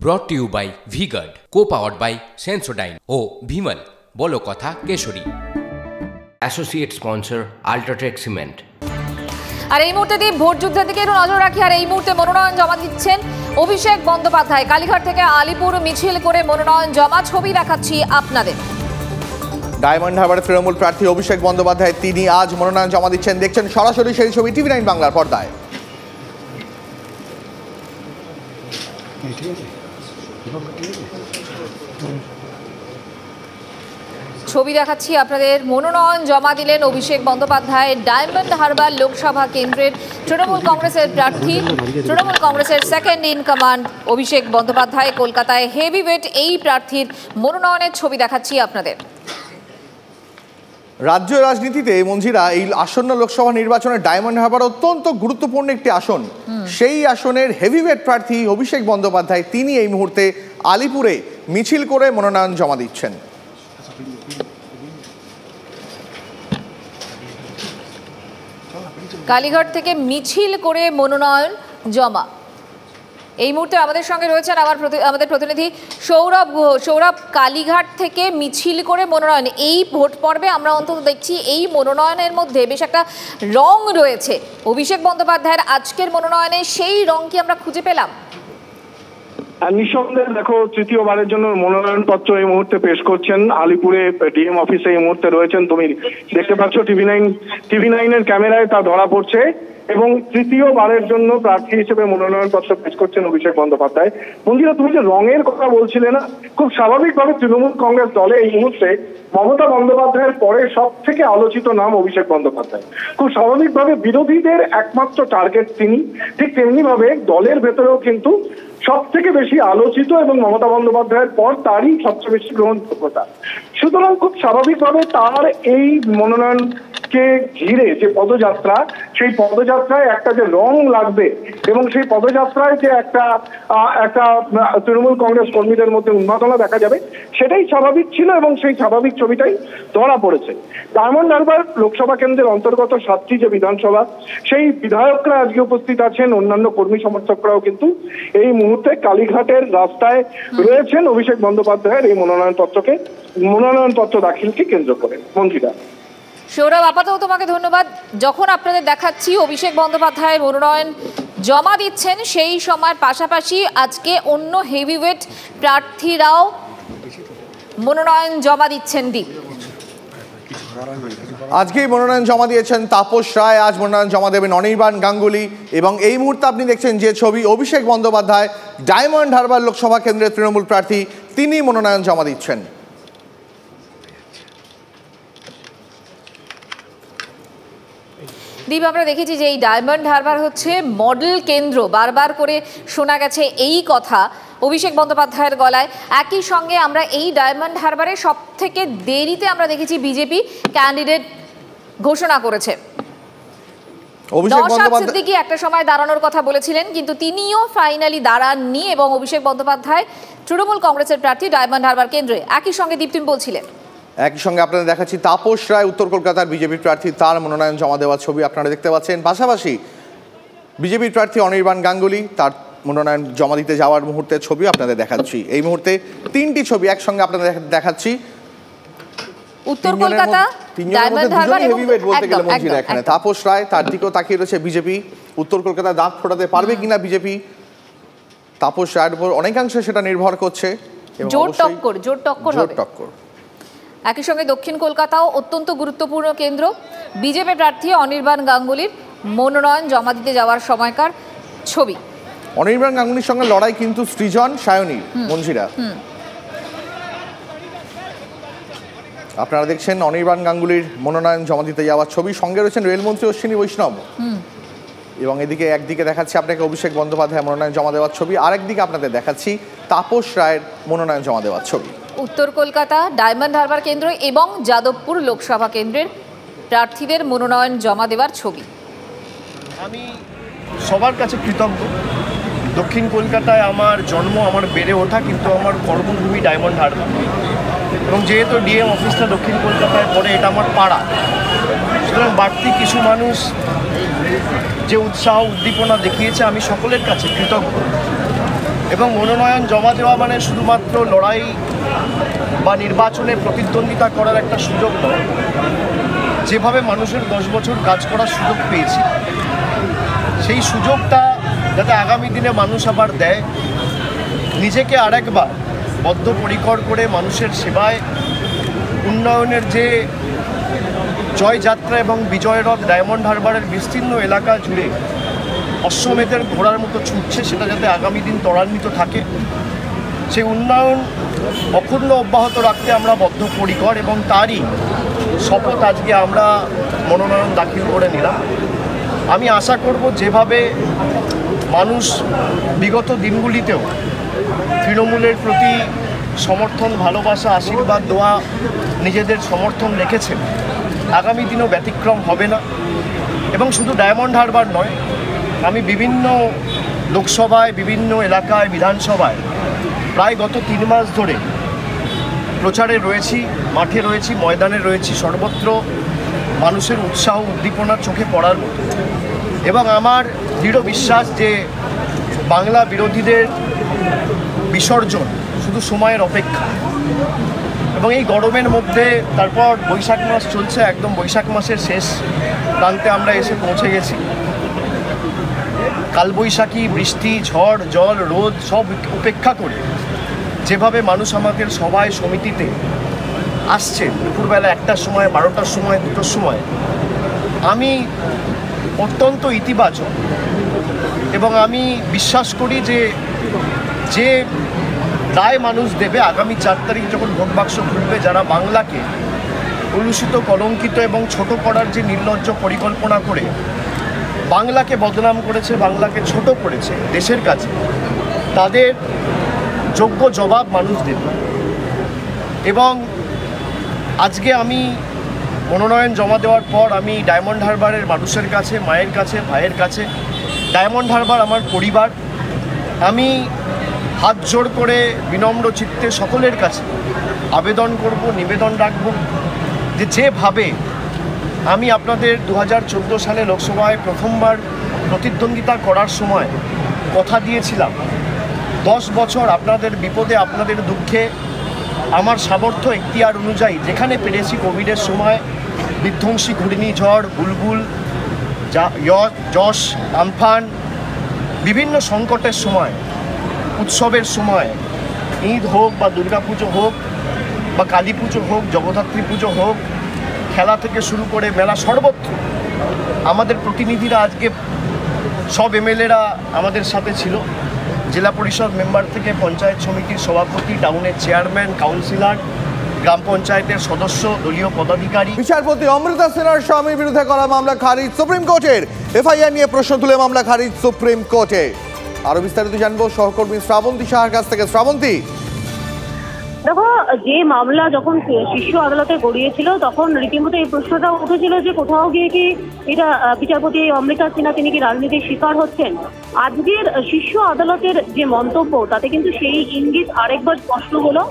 ব্রট to you by V-Guard, co-powered by Sensodyne ও ভিমল বলো কথা Kesari. Associate sponsor UltraTech cement. আর এই মুহূর্তে দিয়ে ভোট যুদ্ধের দিকে একটু নজর রাখি। আর এই মুহূর্তে মনোনয়ন জমা দিচ্ছেন অভিষেক বন্দ্যোপাধ্যায়। কালীঘাট থেকে আলিপুর মিছিল করে মনোনয়ন জমা, ছবি দেখাচ্ছি আপনাদের। ডায়মন্ড হারবারের তৃণমূল প্রার্থী অভিষেক বন্দ্যোপাধ্যায় তিনি আজ মনোনয়ন জমা দিচ্ছেন। দেখছেন সরাসরি সেই ছবি TV9 বাংলার পর্দায়। ছবি দেখাচ্ছি আপনাদের। মনোনয়ন জমা দিলেন অভিষেক বন্দ্যোপাধ্যায় ডায়মন্ড হারবার লোকসভা কেন্দ্রের তৃণমূল কংগ্রেসের প্রার্থী, তৃণমূল কংগ্রেসের second in command Abhishek Bandyopadhyay. কলকাতায় হেভিওয়েট এই প্রার্থীর মনোনয়নের ছবি দেখাচ্ছি আপনাদের। রাজ্য রাজনীতিতে মঞ্জিরা এই আসন্ন লোকসভা নির্বাচনে ডায়মন্ড হারবার অত্যন্ত গুরুত্বপূর্ণ একটি আসন। সেই আসনের হেভিওয়েট প্রার্থী অভিষেক বন্দ্যোপাধ্যায় তিনি এই মুহূর্তে আলিপুরে মিছিল করে মনোনয়ন জমা দিচ্ছেন। কালীঘাট থেকে মিছিল করে মনোনয়ন জমা। এই মুহূর্তে আমাদের সঙ্গে রয়েছেন আমাদের প্রতিনিধি সৌরভ গুহ। সৌরভ, কালীঘাট থেকে মিছিল করে মনোনয়ন, এই ভোট পর্বে আমরা অন্তত দেখছি এই মনোনয়নের মধ্যে বেশ একটা রং রয়েছে। অভিষেক বন্দ্যোপাধ্যায়ের আজকের মনোনয়নে সেই রং কি আমরা খুঁজে পেলাম? নিঃসন্দেহে দেখো, তৃতীয়বারের জন্য মনোনয়ন পত্র এই মুহূর্তে পেশ করছেন আলিপুরে ডিএম অফিসে এই মুহূর্তে রয়েছেন। তুমি দেখতে পাচ্ছ TV9 ক্যামেরায় তা ধরা পড়ছে এবং তৃতীয়বারের জন্য প্রার্থী হিসেবে মনোনয়ন পত্র পেশ করছেন অভিষেক বন্দ্যোপাধ্যায়। মন্দিরা, তুমি যে রঙের কথা বলছিলে না, খুব স্বাভাবিকভাবে তৃণমূল কংগ্রেস দলে এই মুহূর্তে মমতা বন্দ্যোপাধ্যায়ের পরে সব থেকে আলোচিত নাম অভিষেক বন্দ্যোপাধ্যায়। খুব স্বাভাবিকভাবে বিরোধীদের একমাত্র টার্গেট তিনি, ঠিক তেমনি ভাবে দলের ভেতরেও কিন্তু সব থেকে বেশি আলোচিত এবং মমতা বন্দ্যোপাধ্যায়ের পর তারই সবচেয়ে বেশি গ্রহণযোগ্যতা। সুতরাং খুব স্বাভাবিকভাবে তার এই মনোনয়নকে ঘিরে যে পদযাত্রা, সেই পদযাত্রায় একটা যে রং লাগবে এবং সেই পদযাত্রায় যে একটা তৃণমূল কংগ্রেস কর্মীদের মধ্যে উন্মাদনা দেখা যাবে, সেটাই স্বাভাবিক ছিল এবং সেই স্বাভাবিক ছবিটাই ধরা পড়েছে। ডায়মন্ড হারবার লোকসভা কেন্দ্রের অন্তর্গত 7টি যে বিধানসভা, সেই বিধায়করা আজকে উপস্থিত আছেন, অন্যান্য কর্মী সমর্থকরাও কিন্তু এই মুহূর্তে কালীঘাটের রাস্তায় রয়েছেন অভিষেক বন্দ্যোপাধ্যায়ের এই মনোনয়নপত্র দাখিলকে কেন্দ্র করে। মন্ত্রীরা সৌরভ, আপাতত তোমাকে ধন্যবাদ। যখন আপনাদের দেখাচ্ছি অভিষেক বন্দ্যোপাধ্যায় মনোনয়ন জমা দিচ্ছেন, সেই সময় পাশাপাশি আজকে অন্য হেভিওয়েট প্রার্থীরাও মনোনয়ন জমা দিচ্ছেন। আজকেই মনোনয়ন জমা দিয়েছেন তাপস রায়, আজ মনোনয়ন জমা দেবেন অনির্বাণ গাঙ্গুলি এবং এই মুহূর্তে আপনি দেখছেন যে ছবি, অভিষেক বন্দ্যোপাধ্যায় ডায়মন্ড হারবার লোকসভা কেন্দ্রের তৃণমূল প্রার্থী তিনি মনোনয়ন জমা দিচ্ছেন। দীপ, আমরা দেখেছি যে এই ডায়মন্ড হারবার হচ্ছে মডেল কেন্দ্র, বারবার করে শোনা গেছে এই কথা অভিষেক বন্দ্যোপাধ্যায়ের গলায়। একই সঙ্গে আমরা এই ডায়মন্ড হারবারে সব থেকে দেরিতে আমরা দেখেছি বিজেপি ক্যান্ডিডেট ঘোষণা করেছে। নওশাদ সিদ্দিকী একটা সময় দাঁড়ানোর কথা বলেছিলেন, কিন্তু তিনিও ফাইনালি দাঁড়াননি এবং অভিষেক বন্দ্যোপাধ্যায় তৃণমূল কংগ্রেসের প্রার্থী ডায়মন্ড হারবার কেন্দ্রে। একই সঙ্গে দীপ, তুমি বলছিলেন। একই সঙ্গে আপনাদের দেখাচ্ছি তাপস রায় উত্তর কলকাতার বিজেপির প্রার্থী, তার মনোনয়ন জমা দেওয়ার ছবি আপনারা দেখতে পাচ্ছেন। পাশাপাশি বিজেপির প্রার্থী অনির্বাণ গাঙ্গুলি তার মনোনয়ন জমা দিতে যাওয়ার মুহূর্তের ছবি আপনাদের দেখাচ্ছি। এই মুহূর্তে 3টি ছবি একসঙ্গে আপনাদের দেখাচ্ছি। উত্তর কলকাতা ডায়মন্ড হারবার এবং বলতে গেলে মঞ্জিরা এখানে তাপস রায়, তার দিকেও তাকিয়ে রয়েছে বিজেপি। উত্তর কলকাতায় দাঁত ফোটাতে পারবে কিনা বিজেপি, তাপস রায়ের উপর অনেকাংশে সেটা নির্ভর করছে। জোর টক্কর। একই সঙ্গে দক্ষিণ কলকাতাও অত্যন্ত গুরুত্বপূর্ণ কেন্দ্র। বিজেপি প্রার্থী অনির্বাণ গাঙ্গুলির মনোনয়ন জমা দিতে যাওয়ার সময়কার ছবি। অনির্বাণ গাঙ্গুলির সঙ্গে লড়াই কিন্তু সৃজন সায়নীর। মঞ্জিরা, আপনারা দেখছেন অনির্বাণ গাঙ্গুলির মনোনয়ন জমা দিতে যাওয়ার ছবি। সঙ্গে রয়েছেন রেলমন্ত্রী অশ্বিনী বৈষ্ণব এবং একদিকে দেখাচ্ছি আপনাকে অভিষেক বন্দ্যোপাধ্যায় মনোনয়ন জমা দেওয়ার ছবি, আরেকদিকে আপনাদের দেখাচ্ছি তাপস রায়ের মনোনয়ন জমা দেওয়ার ছবি। উত্তর কলকাতা ডায়মন্ড হারবার কেন্দ্র এবং যাদবপুর লোকসভা কেন্দ্রের প্রার্থীদের মনোনয়ন জমা দেওয়ার ছবি। আমি সবার কাছে কৃতজ্ঞ। দক্ষিণ কলকাতায় আমার জন্ম, আমার বেড়ে ওঠা, কিন্তু আমার কর্মভূমি ডায়মন্ড হারবার এবং যেহেতু ডিএম অফিসটা দক্ষিণ কলকাতায় পড়ে, এটা আমার পাড়া। সুতরাং বাড়তি কিছু মানুষ যে উৎসাহ উদ্দীপনা দেখিয়েছে, আমি সকলের কাছে কৃতজ্ঞ। এবং মনোনয়ন জমা দেওয়া মানে শুধুমাত্র লড়াই বা নির্বাচনে প্রতিদ্বন্দ্বিতা করার একটা সুযোগ নয়। যেভাবে মানুষের 10 বছর কাজ করার সুযোগ পেয়েছি, সেই সুযোগটা যাতে আগামী দিনে মানুষ আবার দেয়, নিজেকে আরেকবার বদ্ধপরিকর করে মানুষের সেবায় উন্নয়নের যে জয়যাত্রা এবং বিজয়রথ ডায়মন্ড হারবারের বিস্তীর্ণ এলাকা জুড়ে অশ্বমেধের ঘোড়ার মতো ছুটছে, সেটা যাতে আগামী দিন ত্বরান্বিত থাকে, সেই উন্নয়ন অক্ষুণ্ণ অব্যাহত রাখতে আমরা বদ্ধপরিকর এবং তারই শপথ আজকে আমরা মনোনয়ন দাখিল করে নিলাম। আমি আশা করব যেভাবে মানুষ বিগত দিনগুলিতেও তৃণমূলের প্রতি সমর্থন, ভালোবাসা, আশীর্বাদ, দোয়া, নিজেদের সমর্থন রেখেছেন, আগামী দিনও ব্যতিক্রম হবে না। এবং শুধু ডায়মন্ড হারবার নয়, আমি বিভিন্ন লোকসভায়, বিভিন্ন এলাকায়, বিধানসভায় প্রায় গত 3 মাস ধরে প্রচারে রয়েছি, মাঠে রয়েছি, ময়দানে রয়েছি, সর্বত্র মানুষের উৎসাহ উদ্দীপনার চোখে পড়ার মতো। এবং আমার দৃঢ় বিশ্বাস যে বাংলা বিরোধীদের বিসর্জন শুধু সময়ের অপেক্ষা। এবং এই গরমের মধ্যে তারপর বৈশাখ মাস চলছে, একদম বৈশাখ মাসের শেষ প্রান্তে আমরা এসে পৌঁছে গেছি। কালবৈশাখী, বৃষ্টি, ঝড়, জল, রোদ সব উপেক্ষা করে যেভাবে মানুষ আমাদের সভায় সমিতিতে আসছে, দুপুরবেলা 1টার সময়, 12টার সময়, 2টোর সময়, আমি অত্যন্ত ইতিবাচক। এবং আমি বিশ্বাস করি যে রায় মানুষ দেবে আগামী 4 তারিখ যখন ভোট বাক্স খুলবে, যারা বাংলাকে কলুষিত, কলঙ্কিত এবং ছোট করার যে নির্লজ্জ পরিকল্পনা করে বাংলাকে বদনাম করেছে, বাংলাকে ছোট করেছে দেশের কাছে, তাদের যোগ্য জবাব মানুষ দেবে। এবং আজকে আমি মনোনয়ন জমা দেওয়ার পর আমি ডায়মন্ড হারবারের মানুষের কাছে, মায়ের কাছে, ভাইয়ের কাছে, ডায়মন্ড হারবার আমার পরিবার, আমি হাত জোড় করে বিনম্র চিত্তে সকলের কাছে আবেদন করব, নিবেদন রাখব যে যেভাবে আমি আপনাদের 2014 সালে লোকসভায় প্রথমবার প্রতিদ্বন্দ্বিতা করার সময় কথা দিয়েছিলাম, 10 বছর আপনাদের বিপদে, আপনাদের দুঃখে আমার সামর্থ্য এখতিয়ার অনুযায়ী যেখানে পেরেছি, কোভিডের সময়, বিধ্বংসী ঘূর্ণিঝড়, বুলবুল, যশ, আমফান, বিভিন্ন সংকটের সময়, উৎসবের সময়, ঈদ হোক বা দুর্গাপুজো হোক বা কালী পুজো হোক, জগদ্ধাত্রী পুজো হোক, খেলা থেকে শুরু করে মেলা, সর্বত্র আমাদের প্রতিনিধিরা আজকে সব এমএলএরা আমাদের সাথে ছিল, জেলা পরিষদ মেম্বার থেকে পঞ্চায়েত সমিতির সভাপতি, টাউনের চেয়ারম্যান, কাউন্সিলর, গ্রাম পঞ্চায়েতের সদস্য, দলীয় পদাধিকারী। বিচারপতি অমৃতা সিনহার স্বামীর বিরুদ্ধে করা মামলা খারিজ সুপ্রিম কোর্টের। এফআইআর নিয়ে প্রশ্ন তুলে মামলা খারিজ সুপ্রিম কোর্টে। আরো বিস্তারিত জানবো সহকর্মী শ্রাবন্তী সাহার কাছ থেকে। শ্রাবন্তী, দেখো, যে মামলা যখন শীর্ষ আদালতে গড়িয়েছিল তখন রীতিমতো এই প্রশ্নটা উঠেছিল যে কোথাও গিয়ে কি এটা বিচারপতি অমৃতা সিনহা তিনি কি রাজনীতির শিকার হচ্ছেন। আজকের শীর্ষ আদালতের যে মন্তব্য তাতে কিন্তু সেই ইঙ্গিত আরেকবার স্পষ্ট হলো।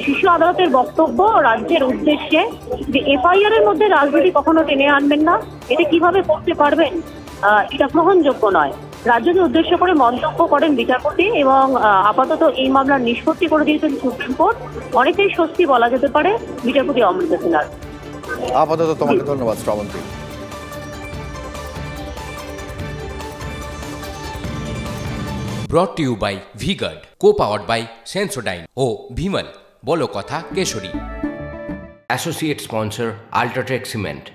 শীর্ষ আদালতের বক্তব্য রাজ্যের উদ্দেশ্যে যে এফআইআর এর মধ্যে রাজনীতি কখনো টেনে আনবেন না, এটা কিভাবে করতে পারবেন, এটা গ্রহণযোগ্য নয়। রাজ্যকে উদ্দেশ্য করে মন্তব্য করেন বিচারপতি এবং আপাতত এই মামলার নিষ্পত্তি করে দিয়েছেন সুপ্রিম কোর্ট। অনেকটাই স্বস্তি বলা যেতে পারে বিচারপতি অমৃতা সিনহার। আপাতত তোমাকে ধন্যবাদ Srabanti. Brought to you by V-Guard, co-powered by Sensodyne O Bhimal, বলো কথা Keshari. Associate sponsor Ultratech Cement.